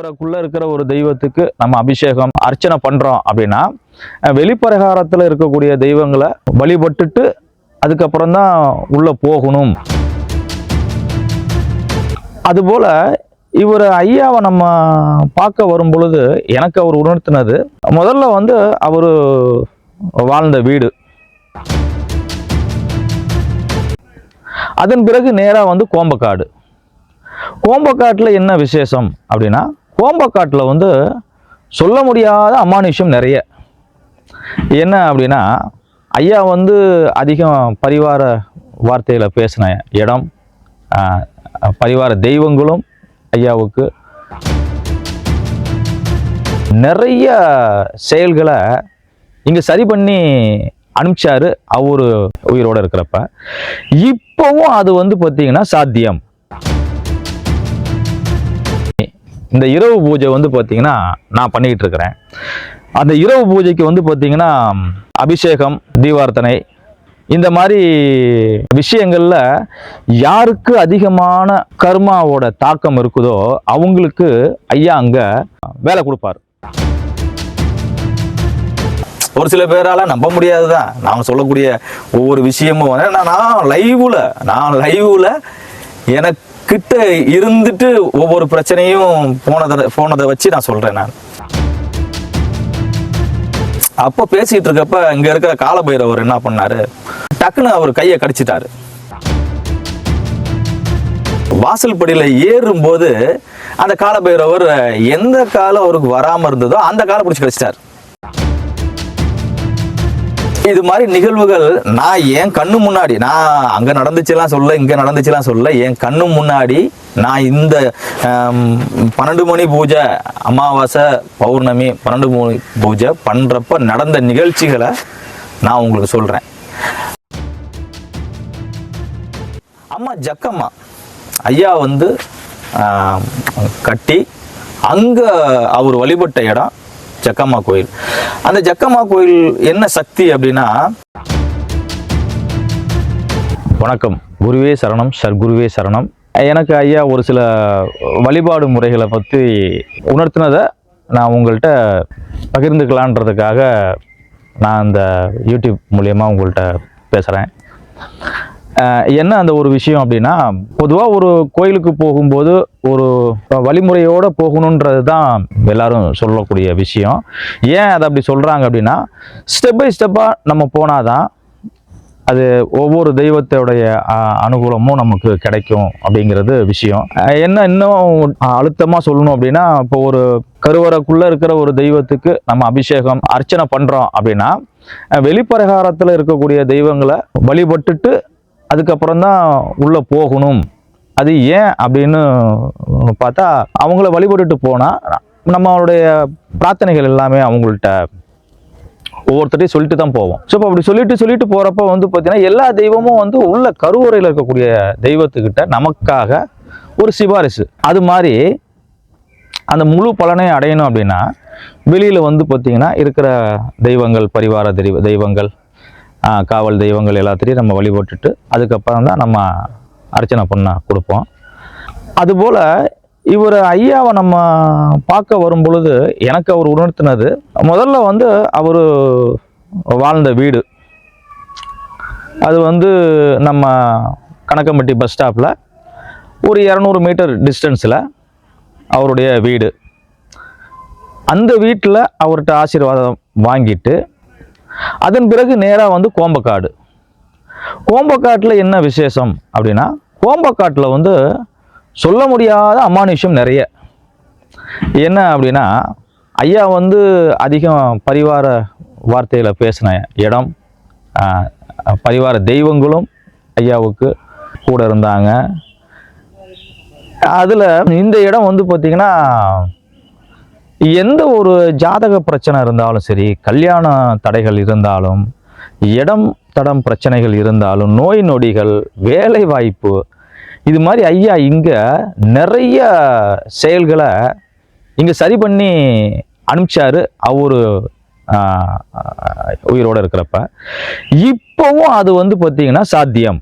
கருவறைக்குள்ள இருக்கிற ஒரு தெய்வத்துக்கு நம்ம அபிஷேகம் அர்ச்சனை பண்றோம் அப்படின்னா வெளிப்பரகாரத்துல இருக்கக்கூடிய தெய்வங்களை வழிபட்டுட்டு அதுக்கப்புறம் தான் உள்ள போகணும். அதுபோல இவர் ஐயாவை நம்ம பார்க்க வரும் பொழுது எனக்கு அவர் உணர்த்தினது, முதல்ல அவர் வாழ்ந்த வீடு, அதன் பிறகு நேரா கோம்பக்காடு. கோம்பக்காட்டில் என்ன விசேஷம் அப்படின்னா, கோம்பக்காட்டில் சொல்ல முடியாத அமானுஷ்யம் நிறைய. என்ன அப்படின்னா, ஐயா அதிகம் பரிவார வார்த்தையில் பேசின இடம், பரிவார தெய்வங்களும் ஐயாவுக்கு நிறைய செயல்களை இங்கே சரி பண்ணி அனுப்பிச்சாரு அவரு உயிரோடு இருக்கிறப்ப. இப்போவும் அது பார்த்தீங்கன்னா சாத்தியம். இந்த இரவு பூஜை பார்த்தீங்கன்னா நான் பண்ணிக்கிட்டு இருக்கிறேன். அந்த இரவு பூஜைக்கு பார்த்தீங்கன்னா அபிஷேகம், தீபார்த்தனை, இந்த மாதிரி விஷயங்கள்ல யாருக்கு அதிகமான கர்மாவோட தாக்கம் இருக்குதோ அவங்களுக்கு ஐயா அங்க வேலை கொடுப்பாரு. ஒரு சில பேரால நம்ப முடியாதுதான் நாம சொல்லக்கூடிய ஒவ்வொரு விஷயமும். நான் லைவ்ல எனக்கிட்ட இருந்துட்டு ஒவ்வொரு பிரச்சனையும் போனதை வச்சு நான் சொல்றேன். நான் அப்போ பேசிட்டு இருக்கப்ப இங்க இருக்கிற காலபைரவர் என்ன பண்ணாரு, டக்குன்னு அவர் கையை கடிச்சிட்டாரு. வாசல் படியில ஏறும் போது அந்த காலபைரவர் எந்த காலம் அவருக்கு வராம இருந்ததோ அந்த காலை பிடிச்சி கடிச்சிட்டாரு. இது மாதிரி நிகழ்வுகள் நான் என் கண்ணு முன்னாடி, நான் அங்க நடந்துச்சுலாம் சொல்ல, இங்க நடந்துச்சுலாம் சொல்ல, என் கண்ணு முன்னாடி நான் இந்த 12 மணி பூஜை, அமாவாசை, பௌர்ணமி 12 மணி பூஜை பண்றப்ப நடந்த நிகழ்ச்சிகளை நான் உங்களுக்கு சொல்றேன். அம்மா ஜக்கம்மா ஐயா கட்டி அங்க அவர் வழிபட்ட இடம் ஜக்கம்மா கோயில். அந்த ஜக்கம்மா கோயில் என்ன சக்தி அப்படின்னா, வணக்கம், குருவே சரணம், சர்க்குருவே சரணம். எனக்கு ஐயா ஒரு சில வழிபாடு முறைகளை பற்றி உணர்த்தினதை நான் உங்கள்கிட்ட பகிர்ந்துக்கலான்றதுக்காக நான் இந்த யூடியூப் மூலயமா உங்கள்கிட்ட பேசுகிறேன். என்ன அந்த ஒரு விஷயம் அப்படின்னா, பொதுவாக ஒரு கோயிலுக்கு போகும்போது ஒரு வழிமுறையோடு போகணுன்றது தான் எல்லாரும் சொல்லக்கூடிய விஷயம். ஏன் அதை அப்படி சொல்கிறாங்க அப்படின்னா, ஸ்டெப் பை ஸ்டெப்பாக நம்ம போனாதான் அது ஒவ்வொரு தெய்வத்தோடைய அனுகூலமும் நமக்கு கிடைக்கும் அப்படிங்கிறது விஷயம். என்ன இன்னும் அழுத்தமாக சொல்லணும் அப்படின்னா, இப்போ ஒரு கருவறைக்குள்ளே இருக்கிற ஒரு தெய்வத்துக்கு நம்ம அபிஷேகம் அர்ச்சனை பண்ணுறோம் அப்படின்னா வெளிப்பரகாரத்தில் இருக்கக்கூடிய தெய்வங்களை வழிபட்டுட்டு அதுக்கப்புறம் தான் உள்ளே போகணும். அது ஏன் அப்படின்னு பார்த்தா, அவங்கள வழிபட்டுட்டு போனால் நம்மளுடைய பிரார்த்தனைகள் எல்லாமே அவங்கள்ட்ட ஒவ்வொருத்தரையும் சொல்லிட்டு தான் போவோம். ஸோ அப்படி சொல்லிட்டு போகிறப்ப பார்த்தீங்கன்னா எல்லா தெய்வமும் உள்ள கருவறையில் இருக்கக்கூடிய தெய்வத்துக்கிட்ட நமக்காக ஒரு சிபாரிசு. அது மாதிரி அந்த முழு பலனை அடையணும் அப்படின்னா வெளியில் பார்த்தீங்கன்னா இருக்கிற தெய்வங்கள், பரிவார தெய்வங்கள், காவல் தெய்வங்கள் எல்லாத்தையும் நம்ம வழிபட்டுட்டு அதுக்கப்புறம் தான் நம்ம அர்ச்சனை பண்ண கொடுப்போம். அதுபோல் இவர் ஐயாவை நம்ம பார்க்க வரும் பொழுது எனக்கு அவர் உணர்த்தினது, முதல்ல அவர் வாழ்ந்த வீடு, அது நம்ம கணக்கம்பட்டி பஸ் ஸ்டாப்பில் ஒரு 200 மீட்டர் டிஸ்டன்ஸில் அவருடைய வீடு. அந்த வீட்டில் அவர்கிட்ட ஆசீர்வாதம் வாங்கிட்டு அதன் பிறகு நேராக கோம்பக்காடு. கோம்பக்காட்டில் என்ன விசேஷம் அப்படின்னா, கோம்பக்காட்டில் சொல்ல முடியாத அமானுஷ்யம் நிறைய. என்ன அப்படின்னா, ஐயா அதிகம் பரிவார வார்த்தையில் பேசின இடம், பரிவார தெய்வங்களும் ஐயாவுக்கு கூட இருந்தாங்க. அதில் இந்த இடம் பார்த்திங்கன்னா எந்த ஒரு ஜாதக பிரச்சனை இருந்தாலும் சரி, கல்யாண தடைகள் இருந்தாலும், இடம் தடம் பிரச்சனைகள் இருந்தாலும், நோய் நொடிகள், வேலை வாய்ப்பு, இது மாதிரி ஐயா இங்கே நிறைய செயல்களை இங்கே சரி பண்ணி அனுப்பிச்சாரு அவரு உயிரோடு இருக்கிறப்ப. இப்போவும் அது பார்த்தீங்கன்னா சாத்தியம்.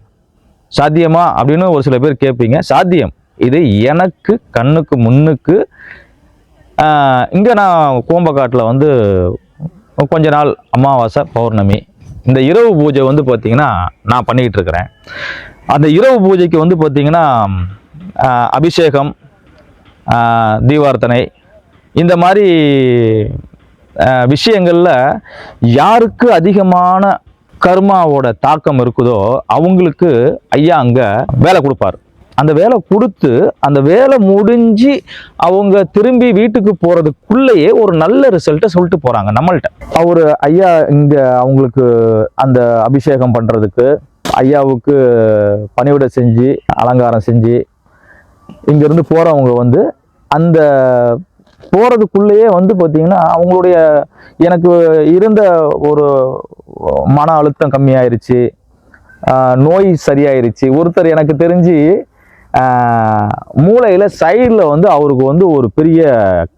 சாத்தியமா அப்படின்னு ஒரு சில பேர் கேட்பீங்க. சாத்தியம். இது எனக்கு கண்ணுக்கு முன்னுக்கு இங்கே நான் கோம்பக்காட்டில் வந்து கொஞ்ச நாள் அமாவாசை பௌர்ணமி இந்த இரவு பூஜை வந்து பார்த்திங்கன்னா நான் பண்ணிக்கிட்டு இருக்கிறேன். அந்த இரவு பூஜைக்கு வந்து பார்த்திங்கன்னா அபிஷேகம், தீவார்த்தனை இந்த மாதிரி விஷயங்களில் யாருக்கு அதிகமான கர்மாவோட தாக்கம் இருக்குதோ அவங்களுக்கு ஐயா அங்கே வேலை கொடுப்பார். அந்த வேலை கொடுத்து அந்த வேலை முடிஞ்சு அவங்க திரும்பி வீட்டுக்கு போகிறதுக்குள்ளேயே ஒரு நல்ல ரிசல்ட்டை சொல்லிட்டு போகிறாங்க நம்மள்கிட்ட. அவர் ஐயா இங்கே அவங்களுக்கு அந்த அபிஷேகம் பண்ணுறதுக்கு ஐயாவுக்கு பணிவிடை செஞ்சு அலங்காரம் செஞ்சு இங்கேருந்து போகிறவங்க வந்து அந்த போகிறதுக்குள்ளேயே வந்து பார்த்திங்கன்னா அவங்களுடைய எனக்கு இருந்த ஒரு மன அழுத்தம் கம்மியாயிருச்சு, நோய் சரியாயிருச்சு. ஒருத்தர் எனக்கு தெரிஞ்சு மூளையில் சைடில் வந்து அவருக்கு வந்து ஒரு பெரிய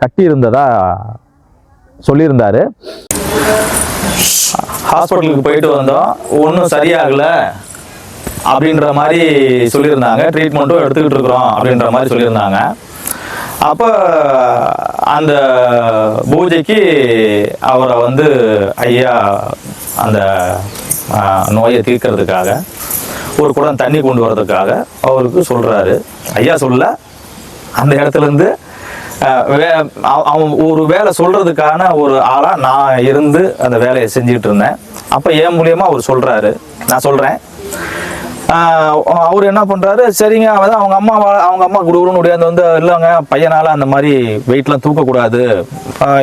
கட்டி இருந்ததா சொல்லியிருந்தாரு. ஹாஸ்பிட்டலுக்கு போயிட்டு வந்தோம், ஒன்றும் சரியாகலை அப்படின்ற மாதிரி சொல்லியிருந்தாங்க. ட்ரீட்மெண்ட்டும் எடுத்துக்கிட்டு இருக்கிறோம் அப்படின்ற மாதிரி சொல்லியிருந்தாங்க. அப்போ அந்த பூஜைக்கு அவரை வந்து ஐயா அந்த நோயை தீர்க்கிறதுக்காக ஒரு குடம் தண்ணி கொண்டு வர்றதுக்காக அவருக்கு சொல்கிறாரு. ஐயா சொல்ல அந்த இடத்துலேருந்து அவன் ஒரு வேலை சொல்கிறதுக்கான ஒரு ஆளாக நான் இருந்து அந்த வேலையை செஞ்சுக்கிட்டு இருந்தேன். அப்போ என் மூலியமாக அவர் சொல்கிறாரு, நான் சொல்கிறேன். அவர் என்ன பண்ணுறாரு, சரிங்க அதான் அவங்க அம்மா குடுக்குறன்னு முடியாது வந்து, இல்லைங்க பையனால் அந்த மாதிரி வெயிட்லாம் தூக்கக்கூடாது,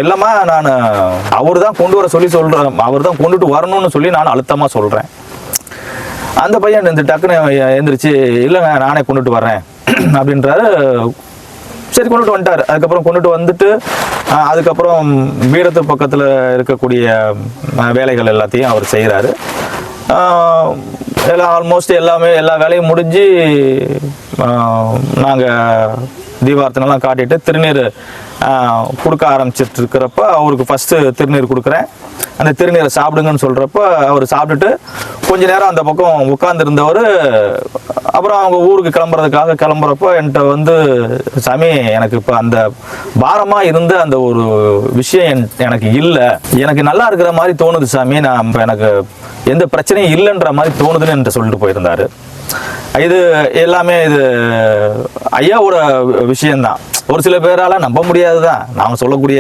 இல்லைம்மா நான் அவர் தான் கொண்டு வர சொல்லி சொல்கிறேன், அவர் தான் கொண்டுட்டு வரணும்னு சொல்லி நான் அழுத்தமாக சொல்கிறேன். அந்த பையன் இந்த டக்குன்னு எழுந்திரிச்சு இல்லைங்க நானே கொண்டுட்டு வர்றேன் அப்படின்றாரு. சரி கொண்டுட்டு வந்துட்டார். அதுக்கப்புறம் கொண்டுட்டு வந்துட்டு அதுக்கப்புறம் வீரத்து பக்கத்தில் இருக்கக்கூடிய வேலைகள் எல்லாத்தையும் அவர் செய்கிறாரு. ஆல்மோஸ்ட் எல்லா வேலையும் முடிஞ்சு நாங்கள் தீபார்த்தனைலாம் காட்டிட்டு திருநீர் கொடுக்க ஆரம்பிச்சிட்டு இருக்கிறப்ப அவருக்கு ஃபஸ்ட்டு திருநீர் கொடுக்குறேன். அந்த திருநீரை சாப்பிடுங்கன்னு சொல்கிறப்ப அவர் சாப்பிட்டுட்டு கொஞ்ச நேரம் அந்த பக்கம் உட்காந்துருந்தவர் அப்புறம் அவங்க ஊருக்கு கிளம்புறப்போ என்கிட்ட வந்து, சாமி எனக்கு இப்போ அந்த பாரமாக இருந்த அந்த ஒரு விஷயம் எனக்கு இல்லை, எனக்கு நல்லா இருக்கிற மாதிரி தோணுது சாமி, நான் எனக்கு எந்த பிரச்சனையும் இல்லைன்ற மாதிரி தோணுதுன்னு என்கிட்ட சொல்லிட்டு போயிருந்தாரு. இது எல்லாமே இது ஐயாவோட விஷயம்தான். ஒரு சில பேரால் நம்ப முடியாது தான் நான் சொல்லக்கூடிய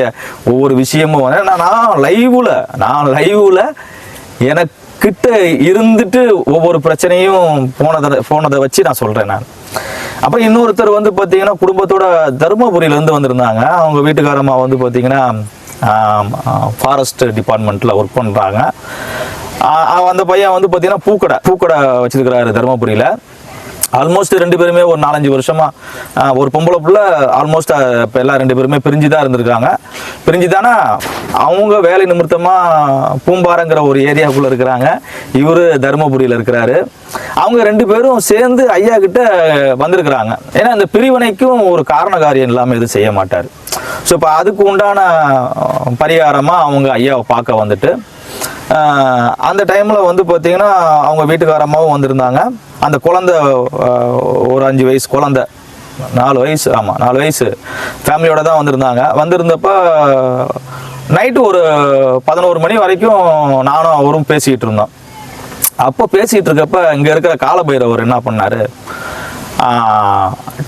ஒவ்வொரு விஷயமும். நான் லைவில் எனக்கிட்ட இருந்துட்டு ஒவ்வொரு பிரச்சனையும் போனதை வச்சு நான் சொல்கிறேன் நான். அப்புறம் இன்னொருத்தர் வந்து பார்த்தீங்கன்னா குடும்பத்தோட தருமபுரியிலேருந்து வந்திருந்தாங்க. அவங்க வீட்டுக்காரம்மா வந்து பார்த்தீங்கன்னா ஃபாரஸ்ட் டிபார்ட்மெண்ட்டில் ஒர்க் பண்ணுறாங்க. அந்த பையன் வந்து பார்த்தீங்கன்னா பூக்கடை வச்சிருக்கிறாரு தருமபுரியில். ஆல்மோஸ்ட் 2 பேருமே ஒரு 4-5 வருஷமா, ஒரு பொம்பளை புள்ள ஆல்மோஸ்ட் இப்போ எல்லாம் 2 பேருமே பிரிஞ்சு தான் இருந்திருக்காங்க. பிரிஞ்சுதானா அவங்க வேலை நிமித்தமாக பூம்பாறைங்கிற ஒரு ஏரியாவுக்குள்ளே இருக்கிறாங்க. இவர் தருமபுரியில் இருக்கிறாரு. அவங்க 2 பேரும் சேர்ந்து ஐயா கிட்ட வந்திருக்கிறாங்க. ஏன்னா இந்த பிரிவினைக்கும் ஒரு காரண காரியம் இல்லாமல் எதுவும் செய்ய மாட்டார். ஸோ இப்போ அதுக்கு உண்டான பரிகாரமாக அவங்க ஐயாவை பார்க்க வந்துட்டு அந்த டைமில் வந்து பார்த்தீங்கன்னா அவங்க வீட்டுக்காரம்மாவும் வந்திருந்தாங்க. அந்த குழந்தை ஒரு 5 வயசு குழந்தை, 4 வயசு, ஆமாம் 4 வயசு ஃபேமிலியோட தான் வந்திருந்தாங்க. வந்திருந்தப்போ நைட்டு ஒரு 11 மணி வரைக்கும் நானும் அவரும் பேசிக்கிட்டு இருந்தோம். அப்போ பேசிகிட்டு இருக்கப்ப இங்கே இருக்கிற காலபைரவர் என்ன பண்ணார்,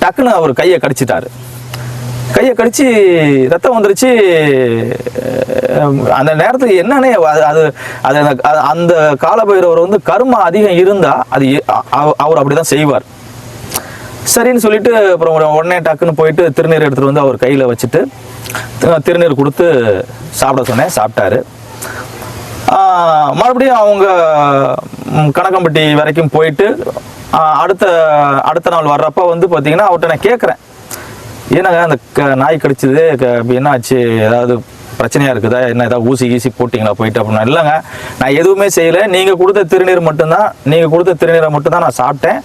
டக்குன்னு அவர் கையை கடிச்சிட்டாரு. கையை கடிச்சு ரத்தம் வந்துருச்சு. அந்த நேரத்துக்கு என்னன்னே அது அந்த காலபைரவர் வந்து கர்மா அதிகம் இருந்தால் அது அவர் அப்படி தான் செய்வார். சரின்னு சொல்லிட்டு அப்புறம் உடனே டக்குன்னு போயிட்டு திருநீர் எடுத்துகிட்டு வந்து அவர் கையில் வச்சுட்டு திருநீர் கொடுத்து சாப்பிட சொன்னேன். சாப்பிட்டாரு. மறுபடியும் அவங்க கணக்கம்பட்டி வரைக்கும் போயிட்டு அடுத்த நாள் வர்றப்ப வந்து பார்த்தீங்கன்னா அவர்கிட்ட நான் கேட்குறேன், ஏன்னாங்க அந்த நாய் கடிச்சது என்ன ஆச்சு, ஏதாவது பிரச்சனையாக இருக்குதா, என்ன ஏதாவது ஊசி கீசி போட்டிங்களா போயிட்டு அப்படின்னா. இல்லைங்க நான் எதுவுமே செய்யலை, நீங்கள் கொடுத்த திருநீரை மட்டும்தான் நான் சாப்பிட்டேன்.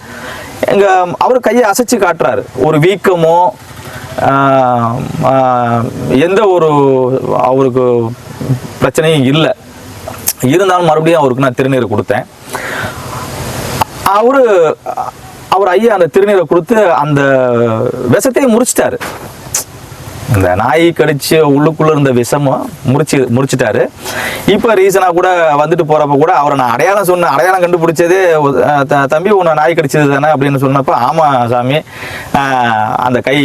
அவர் கையை அசைச்சு காட்டுறாரு. ஒரு வீக்கமோ எந்த ஒரு அவருக்கு பிரச்சனையும் இல்லை. இருந்தாலும் மறுபடியும் அவருக்கு நான் திருநீரை கொடுத்தேன். அவர் ஐயா அந்த திருநீரை கொடுத்து அந்த விஷத்தையும் முறிச்சிட்டாரு. இந்த நாய் கடிச்சு உள்ளுக்குள்ள இருந்த விஷமும் முடிச்சிட்டாரு. இப்போ ரீசனாக கூட வந்துட்டு போறப்ப கூட அவரை நான் அடையாளம் கண்டுபிடிச்சதே, தம்பி உன்னை நாய் கடிச்சது தானே அப்படின்னு சொன்னப்போ, ஆமா சாமி அந்த கை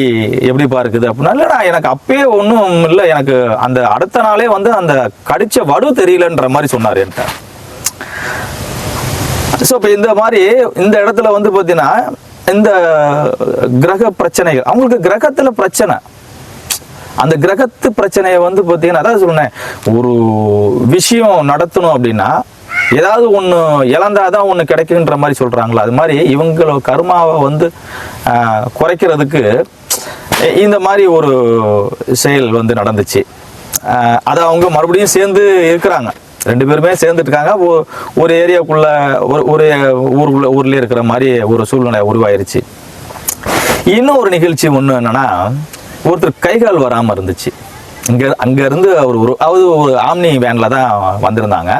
எப்படிப்பா இருக்குது அப்படின்னா, இல்லைடா எனக்கு அப்பயே ஒன்றும் இல்லை, எனக்கு அந்த அடுத்த நாளே வந்து அந்த கடிச்ச வடு தெரியலன்ற மாதிரி சொன்னார் என்கிட்ட. ஸோ இப்போ இந்த மாதிரி இந்த இடத்துல வந்து பார்த்தீங்கன்னா இந்த கிரக பிரச்சனைகள், அவங்களுக்கு கிரகத்தில் பிரச்சனை, அந்த கிரகத்து பிரச்சனையை வந்து பார்த்தீங்கன்னா, அதான் சொன்னேன், ஒரு விஷயம் நடத்தணும் அப்படின்னா ஏதாவது ஒன்று இழந்தாதான் ஒன்று கிடைக்குன்ற மாதிரி சொல்கிறாங்களா, அது மாதிரி இவங்களோட கர்மாவை வந்து குறைக்கிறதுக்கு இந்த மாதிரி ஒரு செயல் வந்து நடந்துச்சு. அதை அவங்க மறுபடியும் சேர்ந்து இருக்கிறாங்க, 2 பேருமே சேர்ந்துட்டு இருக்காங்க. ஒரு ஏரியாக்குள்ள ஒரு ஊர்லேயே இருக்கிற மாதிரி ஒரு சூழ்நிலை உருவாயிருச்சு. இன்னும் ஒரு நிகழ்ச்சி ஒன்று என்னன்னா, ஒருத்தர் கைகால் வராமல் இருந்துச்சு. அங்கேருந்து அவர் ஒரு ஆம்னி வேனில் தான் வந்திருந்தாங்க.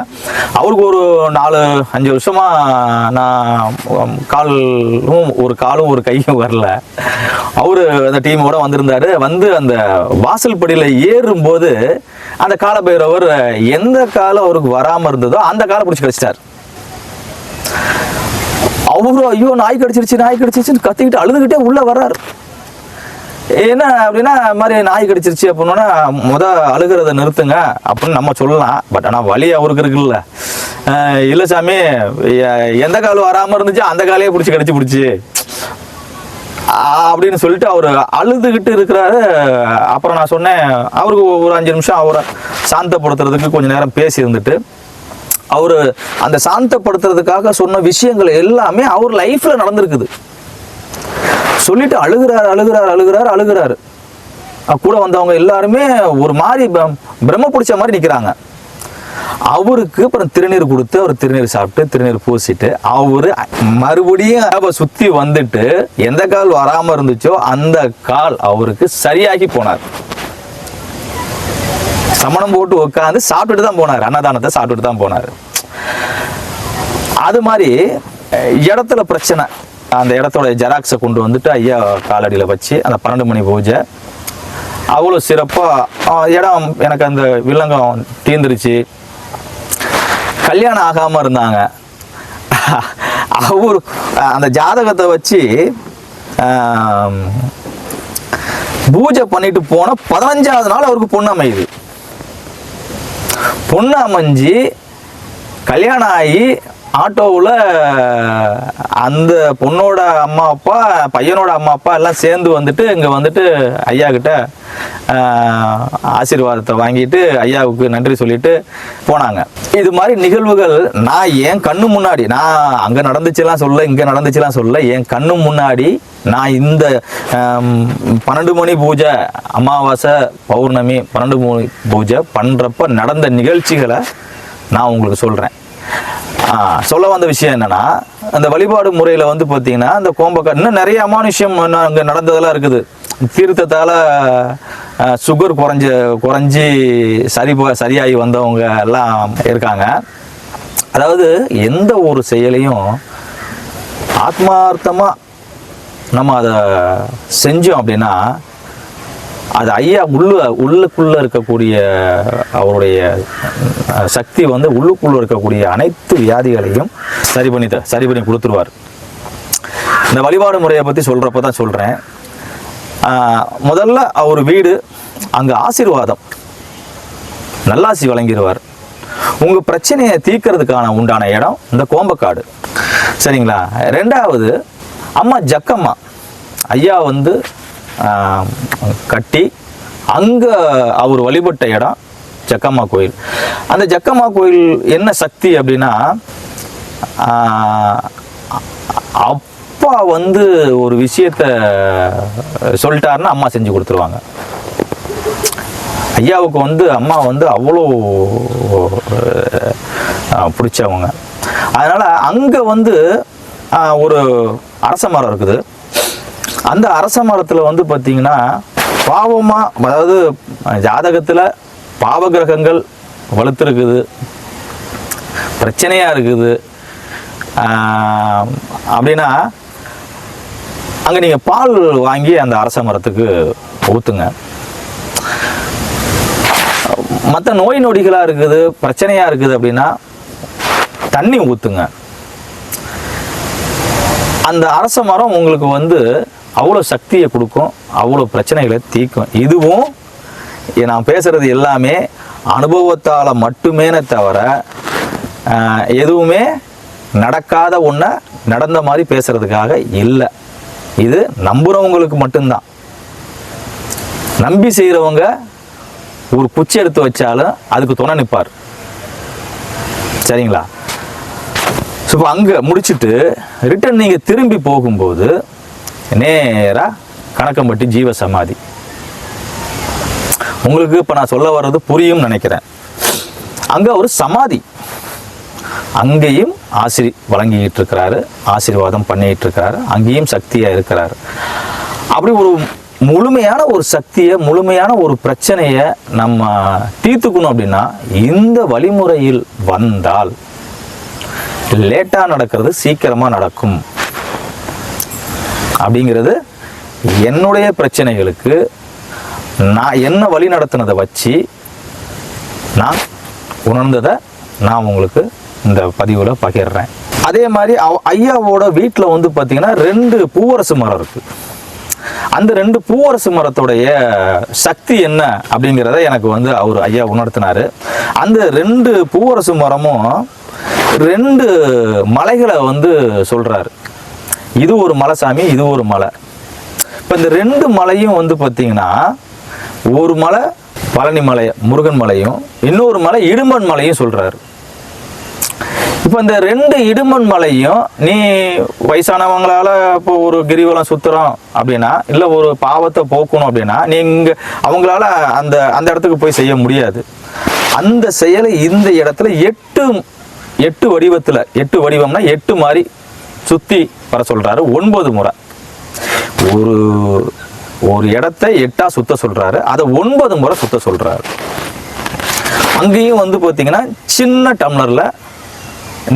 அவருக்கு ஒரு 4-5 வருஷமாக நான் காலும் ஒரு கையும் வரல. அவரு அந்த டீமோட வந்திருந்தாரு. வந்து அந்த வாசல் படியில் ஏறும்போது அந்த காலபைரவர் எந்த காலம் அவருக்கு வராமல் இருந்ததோ அந்த காலை பிடிச்சி கடிச்சிட்டார். அவரு ஐயோ நாய் கடிச்சிருச்சுன்னு கத்திக்கிட்டு அழுதுகிட்டே உள்ள வர்றாரு. என்ன அப்படின்னா, மாதிரி நாய் கடிச்சிருச்சு அப்படின்னா அழுகிறத நிறுத்துங்க அப்படின்னு நம்ம சொல்லலாம். பட் ஆனால் வலி அவருக்கு இருக்குல்ல, இல்லை சாமி எந்த கால் வராமல் இருந்துச்சு அந்த காலையே பிடிச்சி பிடிச்சி அப்படின்னு சொல்லிட்டு அவர் அழுதுகிட்டு இருக்கிறாரு. அப்புறம் நான் சொன்னேன், அவருக்கு ஒரு 5 நிமிஷம் அவரை சாந்தப்படுத்துறதுக்கு கொஞ்சம் நேரம் பேசி இருந்துட்டு, அவர் அந்த சாந்தப்படுத்துறதுக்காக சொன்ன விஷயங்கள் எல்லாமே அவர் லைஃப்ல நடந்திருக்குது. சொல்லிட்டு அழுகிறாரு. கூட வந்தவங்க எல்லாருமே ஒரு மாதிரி பிரம்ம பிடிச்ச மாதிரி நிற்கிறாங்க. அவருக்கு அப்புறம் திருநீர் கொடுத்து, அவர் திருநீர் சாப்பிட்டு திருநீர் பூசிட்டு அவரு மறுபடியும் சுத்தி வந்துட்டு எந்த கால் வராம இருந்துச்சோ அந்த கால் அவருக்கு சரியாகி போனார். சமணம் போட்டு உட்காந்து சாப்பிட்டுட்டு தான் போனார், அன்னதானத்தை சாப்பிட்டுட்டு தான் போனார். அது மாதிரி இடத்துல பிரச்சனை, அந்த இடத்தோட ஜெராக்ஸை கொண்டு வந்துட்டு ஐயா காலடியில் வச்சு அந்த 12 மணி பூஜை அவ்வளோ சிறப்பாக இடம். எனக்கு அந்த வில்லங்கம் தீர்ந்துருச்சு. கல்யாணம் ஆகாமல் இருந்தாங்க. அவர் அந்த ஜாதகத்தை வச்சு பூஜை பண்ணிட்டு போன 15வது நாள் அவருக்கு பொண்ணு அமையுது. பொண்ணு அமைஞ்சு கல்யாணம் ஆகி ஆட்டோவில் அந்த பொண்ணோட அம்மா அப்பா பையனோட அம்மா அப்பா எல்லாம் சேர்ந்து வந்துட்டு இங்கே வந்துட்டு ஐயா கிட்ட ஆசீர்வாதத்தை வாங்கிட்டு ஐயாவுக்கு நன்றி சொல்லிட்டு போனாங்க. இது மாதிரி நிகழ்வுகள் நான் என் கண்ணு முன்னாடி, நான் அங்கே நடந்துச்சுலாம் சொல்ல, இங்கே நடந்துச்சுலாம் சொல்ல, என் கண்ணு முன்னாடி நான் இந்த 12 மணி பூஜை, அமாவாசை பௌர்ணமி 12 மணி பூஜை பண்ணுறப்ப நடந்த நிகழ்ச்சிகளை நான் உங்களுக்கு சொல்கிறேன். சொல்ல வந்த விஷயம் என்னன்னா, அந்த வழிபாடு முறையில் வந்து பார்த்தீங்கன்னா அந்த கோம்பக்காடு இன்னும் நிறைய அமானுஷ்யம் அங்கே நடந்ததெல்லாம் இருக்குது. தீர்த்தத்தால் சுகர் குறைஞ்சி சரியாகி வந்தவங்க எல்லாம் இருக்காங்க. அதாவது எந்த ஒரு செயலையும் ஆத்மார்த்தமாக நம்ம அதை செஞ்சோம் அப்படின்னா அது ஐயா உள்ளுக்குள்ளே இருக்கக்கூடிய அவருடைய சக்தி வந்து உள்ளுக்குள்ளே இருக்கக்கூடிய அனைத்து வியாதிகளையும் சரி பண்ணி கொடுத்துருவார். இந்த வழிபாடு முறையை பற்றி சொல்கிறப்ப தான் சொல்கிறேன். முதல்ல அவர் வீடு, அங்கே ஆசீர்வாதம் நல்லாசி வழங்கிடுவார். உங்கள் பிரச்சனையை தீர்க்கறதுக்கான உண்டான இடம் இந்த கோம்பக்காடு, சரிங்களா? 2வது அம்மா ஜக்கம்மா ஐயா வந்து கட்டி அங்கே அவர் வழிபட்ட இடம் ஜக்கம்மா கோயில். அந்த ஜக்கம்மா கோயில் என்ன சக்தி அப்படின்னா, அப்பா வந்து ஒரு விஷயத்த சொல்லிட்டாருன்னா அம்மா செஞ்சு கொடுத்துருவாங்க. ஐயாவுக்கு வந்து அம்மா வந்து அவ்வளோ பிடிச்சவங்க. அதனால் அங்கே வந்து ஒரு அரச மரம் இருக்குது. அந்த அரச மரத்தில் வந்து பார்த்தீங்கன்னா பாவமாக, அதாவது ஜாதகத்தில் பாவகிரகங்கள் வலுத்திருக்குது, பிரச்சனையாக இருக்குது அப்படின்னா அங்கே நீங்கள் பால் வாங்கி அந்த அரச மரத்துக்கு ஊற்றுங்க. மற்ற நோய் நொடிகளாக இருக்குது, பிரச்சனையாக இருக்குது அப்படின்னா தண்ணி ஊற்றுங்க. அந்த அரச மரம் உங்களுக்கு வந்து அவ்வளோ சக்தியை கொடுக்கும், அவ்வளோ பிரச்சனைகளை தீர்க்கும். இதுவும் நான் பேசுகிறது எல்லாமே அனுபவத்தால் மட்டுமே தவிர எதுவுமே நடக்காத ஒன்றை நடந்த மாதிரி பேசுகிறதுக்காக இல்லை. இது நம்புகிறவங்களுக்கு மட்டும்தான். நம்பி செய்கிறவங்க ஒரு குச்சி எடுத்து வச்சாலும் அதுக்கு துணை நிற்பார். சரிங்களா? ஸோ இப்போ அங்கே முடிச்சுட்டு ரிட்டன் நீங்கள் திரும்பி போகும்போது நேராக கணக்கம்பட்டி ஜீவ சமாதி. உங்களுக்கு இப்போ நான் சொல்ல வர்றது புரியும் நினைக்கிறேன். அங்கே ஒரு சமாதி, அங்கேயும் வழங்கிட்டு இருக்கிறாரு, ஆசீர்வாதம் பண்ணிட்டு இருக்கிறாரு, அங்கேயும் சக்தியாக இருக்கிறாரு. அப்படி ஒரு முழுமையான ஒரு சக்தியை, முழுமையான ஒரு பிரச்சனையை நம்ம தீர்த்துக்கணும் அப்படின்னா இந்த வழிமுறையில் வந்தால் லேட்டாக நடக்கிறது சீக்கிரமாக நடக்கும் அப்படிங்கிறது என்னுடைய பிரச்சனைகளுக்கு நான் என்ன வழி நடத்தினதை வச்சு நான் உணர்ந்ததை நான் உங்களுக்கு இந்த பதிவில் பகிர்றேன். அதே மாதிரி ஐயாவோட வீட்டில் வந்து பார்த்தீங்கன்னா 2 பூவரசு மரம் இருக்குது. அந்த 2 பூவரசு மரத்துடைய சக்தி என்ன அப்படிங்கிறத எனக்கு வந்து அவர் ஐயா உணர்த்தினார். அந்த 2 பூவரசு மரமும் 2 மலைகளை வந்து சொல்கிறாரு. இது ஒரு மலை சாமி, இது ஒரு மலை. இப்போ இந்த 2 மலையும் வந்து பார்த்தீங்கன்னா ஒரு மலை பழனி மலை முருகன் மலையும், இன்னொரு மலை இடுமன் மலையும் சொல்கிறாரு. இப்போ இந்த 2 இடுமன் மலையும் நீ வயசானவங்களால இப்போ ஒரு கிரிவலம் சுற்றுறோம் அப்படின்னா, இல்லை ஒரு பாவத்தை போக்கணும் அப்படின்னா நீங்கள் அவங்களால அந்த அந்த இடத்துக்கு போய் செய்ய முடியாது. அந்த செயலை இந்த இடத்துல 8 வடிவத்தில், 8 வடிவம்னா 8 மாதிரி சுற்றி வர சொல்கிறாரு. 9 முறை ஒரு இடத்த 8ஆ சுத்த சொல்கிறாரு. அதை 9 முறை சுத்த சொல்கிறாரு. அங்கேயும் வந்து பார்த்தீங்கன்னா சின்ன டம்ளரில்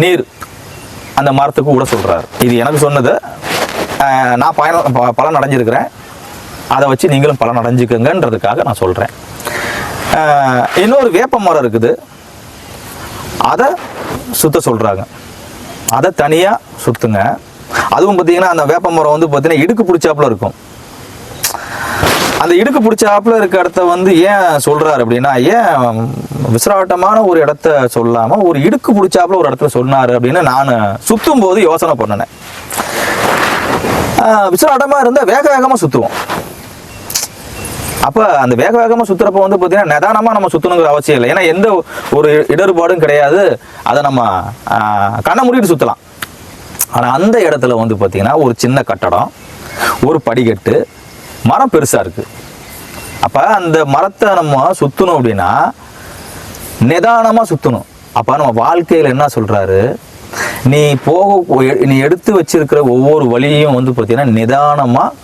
நீர் அந்த மரத்துக்கு விட சொல்கிறாரு. இது எனக்கு சொன்னது, நான் பலன் அடைஞ்சிருக்கிறேன். அதை வச்சு நீங்களும் பலன் அடைஞ்சிக்கங்கன்றதுக்காக நான் சொல்கிறேன். இன்னொரு வேப்ப மரம் இருக்குது, அதை சுத்த சொல்கிறாங்க. அதை தனியாக சுற்றுங்க. அதுவும் பார்த்தீங்கன்னா அந்த வேப்ப மரம் வந்து பார்த்தீங்கன்னா இடுக்கு பிடிச்சாப்புல இருக்கும். அந்த இடுக்கு பிடிச்சாப்புல இருக்க இடத்த வந்து ஏன் சொல்கிறாரு அப்படின்னா, ஏன் விசிராட்டமான ஒரு இடத்த சொல்லாமல் ஒரு இடுக்கு பிடிச்சாப்புல ஒரு இடத்துல சொன்னார் அப்படின்னு நான் சுற்றும் போது யோசனை பண்ணினேன். விசிராட்டமாக இருந்தால் வேக வேகமாக சுற்றுவோம். அப்போ அந்த வேக வேகமாக சுற்றுறப்ப வந்து பார்த்தீங்கன்னா நிதானமாக நம்ம சுற்றணுங்கிற அவசியம் இல்லை. ஏன்னா எந்த ஒரு இடர்பாடும் கிடையாது. அதை நம்ம கண்ணை மூடிட்டு சுற்றலாம். ஆனால் அந்த இடத்துல வந்து பார்த்தீங்கன்னா ஒரு சின்ன கட்டடம், ஒரு படிக்கட்டு, மரம் பெருசாக இருக்குது. அப்போ அந்த மரத்தை நம்ம சுற்றணும் அப்படின்னா நிதானமாக சுற்றணும். அப்போ நம்ம வாழ்க்கையில் என்ன சொல்கிறாரு, நீ எடுத்து வச்சிருக்கிற ஒவ்வொரு வழியையும் வந்து பார்த்தீங்கன்னா நிதானமாக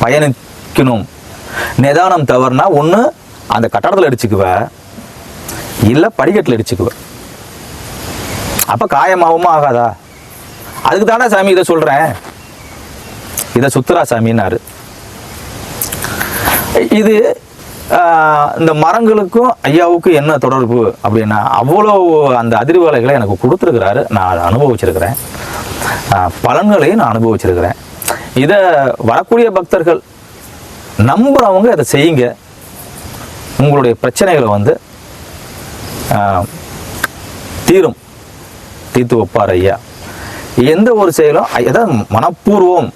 பயணிக்கணும். நிதானம் தவறுனா ஒன்று அந்த கட்டடத்தில் அடிச்சுக்குவ, இல்லை படிக்கட்டில் அடிச்சுக்குவ. அப்போ காயமாகவும் ஆகாதா? அதுக்கு தானே சாமி இதை சொல்கிறேன், இதை சுத்துரா சாமின்னாரு. இது இந்த மரங்களுக்கும் ஐயாவுக்கும் என்ன தொடர்பு அப்படின்னா, அவ்வளோ அந்த அதிர்வலைகளை எனக்கு கொடுத்துருக்கிறாரு. நான் அதை அனுபவிச்சிருக்கிறேன், பலன்களையும் நான் அனுபவிச்சிருக்கிறேன். இதை வரக்கூடிய பக்தர்கள் நம்புறவங்க அதை செய்யுங்க. உங்களுடைய பிரச்சனைகளை வந்து தீர்த்து வைப்பார் ஐயா. எந்த ஒரு செயலும் ஏதாவது மனப்பூர்வம்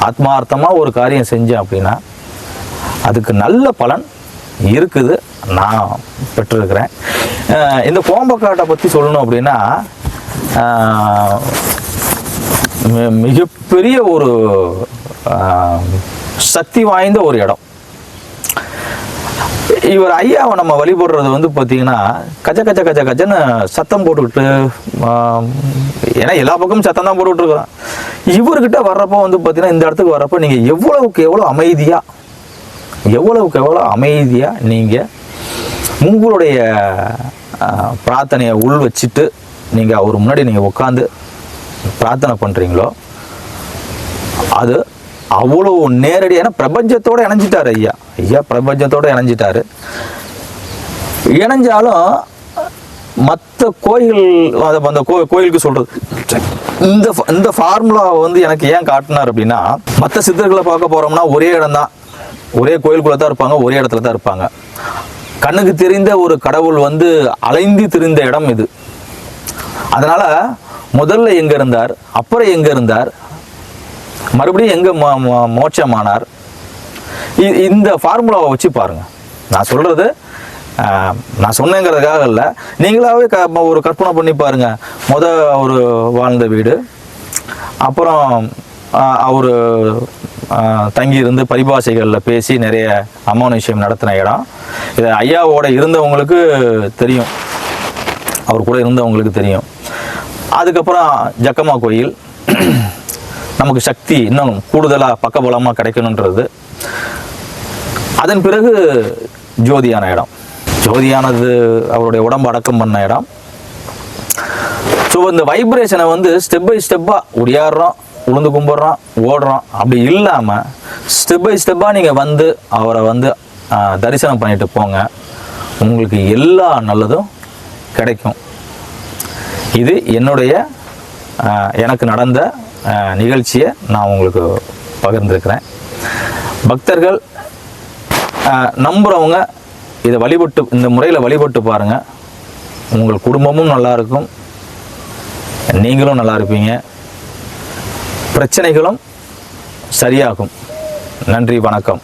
ஆத்மார்த்தமாக ஒரு காரியம் செஞ்சேன் அப்படின்னா அதுக்கு நல்ல பலன் இருக்குது, நான் பெற்றிருக்கிறேன். இந்த கோம்பக்காட்டை பற்றி சொல்லணும் அப்படின்னா மிகப்பெரிய ஒரு சக்தி வாய்ந்த ஒரு இடம். இவர் ஐயாவை நம்ம வழிபடுறது வந்து பார்த்தீங்கன்னா கஜ கஜ கஜ கஜன்னு சத்தம் போட்டுக்கிட்டு, ஏன்னா எல்லா பக்கமும் சத்தம் தான் போட்டுக்கிட்டு இருக்கிறோம். இவர்கிட்ட வர்றப்போ வந்து பார்த்தீங்கன்னா இந்த இடத்துக்கு வர்றப்போ நீங்கள் எவ்வளவுக்கு எவ்வளோ அமைதியாக நீங்கள் உங்களுடைய பிரார்த்தனையை உள் வச்சுட்டு நீங்கள் அவர் முன்னாடி நீங்கள் உட்காந்து பிரார்த்தனை பண்ணுறீங்களோ அது அவ்வளோ நேரடியான பிரபஞ்சத்தோடு இணைஞ்சிட்டார் ஐயா. பிரபஞ்சத்தோடு இணைஞ்சிட்டாரு. இணைஞ்சாலும் மற்ற கோயில் அந்த கோயிலுக்கு சொல்றது இந்த ஃபார்முலாவை வந்து எனக்கு ஏன் காட்டினார் அப்படின்னா, மற்ற சித்தர்களை பார்க்க போறோம்னா ஒரே இடம் தான், ஒரே கோயிலுக்குள்ள தான் இருப்பாங்க, ஒரே இடத்துல தான் இருப்பாங்க. கண்ணுக்கு தெரிந்த ஒரு கடவுள் வந்து அலைந்து திரிந்த இடம் இது. அதனால முதல்ல எங்க இருந்தார், அப்புறம் எங்க இருந்தார், மறுபடியும் எங்க மோட்சமானார், இந்த ஃபார்முலாவை வச்சு பாருங்க. நான் சொல்றது நான் சொன்னேங்கிறதுக்காக இல்லை, நீங்களாவே ஒரு கற்பனை பண்ணி பாருங்க. அவர் வாழ்ந்த வீடு, அப்புறம் அவர் தங்கியிருந்து பரிபாஷைகளில் பேசி நிறைய அமானுஷ்யம் நடத்தின இடம். இது ஐயாவோட இருந்தவங்களுக்கு தெரியும், அவர் கூட இருந்தவங்களுக்கு தெரியும். அதுக்கப்புறம் ஜக்கம்மா கோயில், நமக்கு சக்தி இன்னும் கூடுதலாக பக்கபலமாக கிடைக்கணுன்றது. அதன் பிறகு ஜோதியான இடம், ஜோதியானது அவருடைய உடம்பு அடக்கம் பண்ண இடம். ஸோ இந்த வைப்ரேஷனை வந்து ஸ்டெப் பை ஸ்டெப்பாக ஒடியாடுறோம், உளுந்து கும்பிட்றோம், ஓடுறோம், அப்படி இல்லாமல் ஸ்டெப் பை ஸ்டெப்பாக நீங்கள் வந்து அவரை வந்து தரிசனம் பண்ணிட்டு போங்க. உங்களுக்கு எல்லா நல்லதும் கிடைக்கும். இது என்னுடைய எனக்கு நடந்த நிகழ்ச்சியை நான் உங்களுக்கு பகிர்ந்திருக்கிறேன். பக்தர்கள் நம்புகிறவங்க இதை வழிபட்டு, இந்த முறையில் வழிபட்டு பாருங்கள். உங்கள் குடும்பமும் நல்லா இருக்கும், நீங்களும் நல்லா இருப்பீங்க, பிரச்சனைகளும் சரியாகும். நன்றி, வணக்கம்.